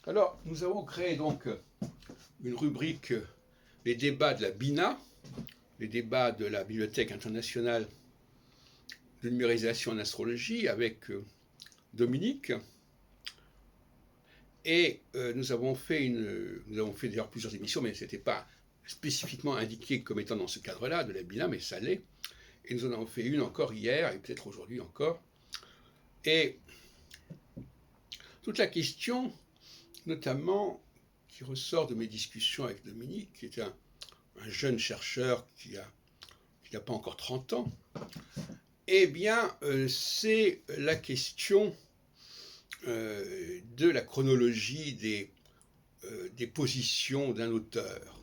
Alors, nous avons créé donc une rubrique les débats de la BINA, les débats de la Bibliothèque internationale de numérisation en astrologie avec Dominique. Et nous avons fait d'ailleurs plusieurs émissions, mais ce n'était pas spécifiquement indiqué comme étant dans ce cadre-là de la BINA, mais ça l'est. Et nous en avons fait une encore hier, et peut-être aujourd'hui encore. Et toute la question, notamment, qui ressort de mes discussions avec Dominique, qui est un jeune chercheur qui n'a pas encore 30 ans, eh bien, c'est la question de la chronologie des positions d'un auteur.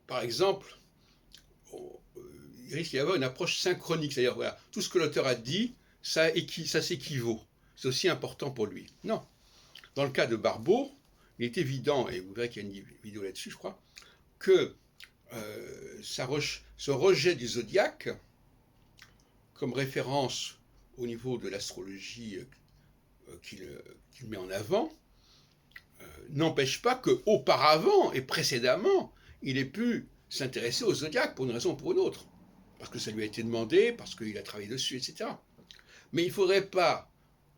Par exemple, il risque d'y avoir une approche synchronique, c'est-à-dire voilà, tout ce que l'auteur a dit, ça s'équivaut. C'est aussi important pour lui. Non. Dans le cas de Barbault, il est évident, et vous verrez qu'il y a une vidéo là-dessus, je crois, que ce rejet du zodiaque, comme référence au niveau de l'astrologie qu'il met en avant, n'empêche pas qu'auparavant et précédemment, il ait pu s'intéresser au zodiaque pour une raison ou pour une autre. Parce que ça lui a été demandé, parce qu'il a travaillé dessus, etc. Mais il ne faudrait pas,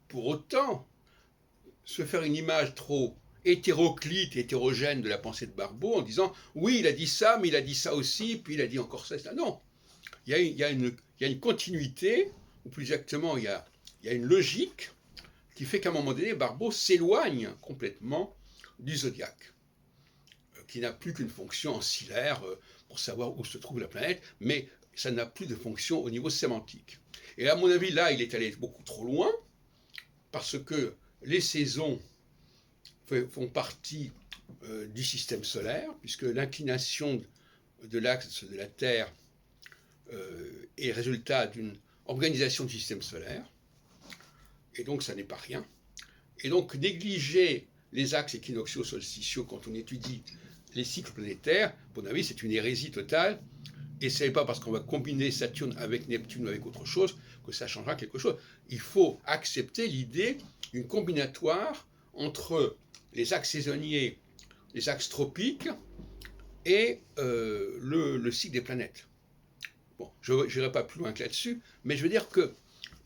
pour autant, se faire une image trop hétéroclite, hétérogène de la pensée de Barbault en disant « oui, il a dit ça, mais il a dit ça aussi, puis il a dit encore ça, ça. » Non, il y a une continuité, ou plus exactement, il y a une logique qui fait qu'à un moment donné, Barbault s'éloigne complètement du zodiaque, qui n'a plus qu'une fonction ancillaire pour savoir où se trouve la planète, mais ça n'a plus de fonction au niveau sémantique. Et à mon avis, là, il est allé beaucoup trop loin, parce que les saisons font partie du système solaire, puisque l'inclination de l'axe de la Terre est résultat d'une organisation du système solaire, et donc ça n'est pas rien. Et donc négliger les axes équinoxiaux solsticiaux quand on étudie les cycles planétaires, pour mon avis, c'est une hérésie totale, et ce n'est pas parce qu'on va combiner Saturne avec Neptune ou avec autre chose que ça changera quelque chose. Il faut accepter l'idée d'une combinatoire entre les axes saisonniers, les axes tropiques et le cycle des planètes. Bon, je n'irai pas plus loin que là-dessus, mais je veux dire que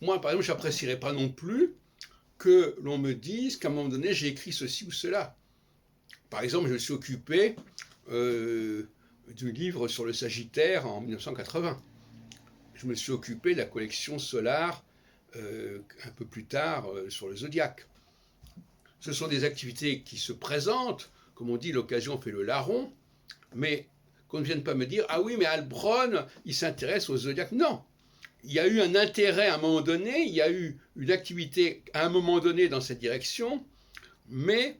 moi, par exemple, je n'apprécierais pas non plus que l'on me dise qu'à un moment donné, j'ai écrit ceci ou cela. Par exemple, je me suis occupé du livre sur le Sagittaire en 1980. Je me suis occupé de la collection solaire un peu plus tard sur le zodiaque. Ce sont des activités qui se présentent, comme on dit, l'occasion fait le larron, mais qu'on ne vienne pas me dire « Ah oui, mais Heilbronn, il s'intéresse au zodiaque. » Non, il y a eu un intérêt à un moment donné, il y a eu une activité à un moment donné dans cette direction, mais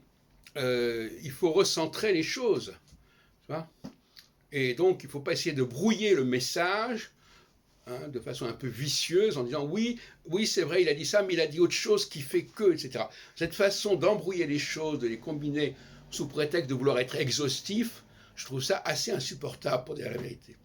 il faut recentrer les choses. Tu vois ? Et donc, il ne faut pas essayer de brouiller le message de façon un peu vicieuse en disant oui, c'est vrai, il a dit ça, mais il a dit autre chose qui fait que, etc. Cette façon d'embrouiller les choses, de les combiner sous prétexte de vouloir être exhaustif, je trouve ça assez insupportable pour dire la vérité.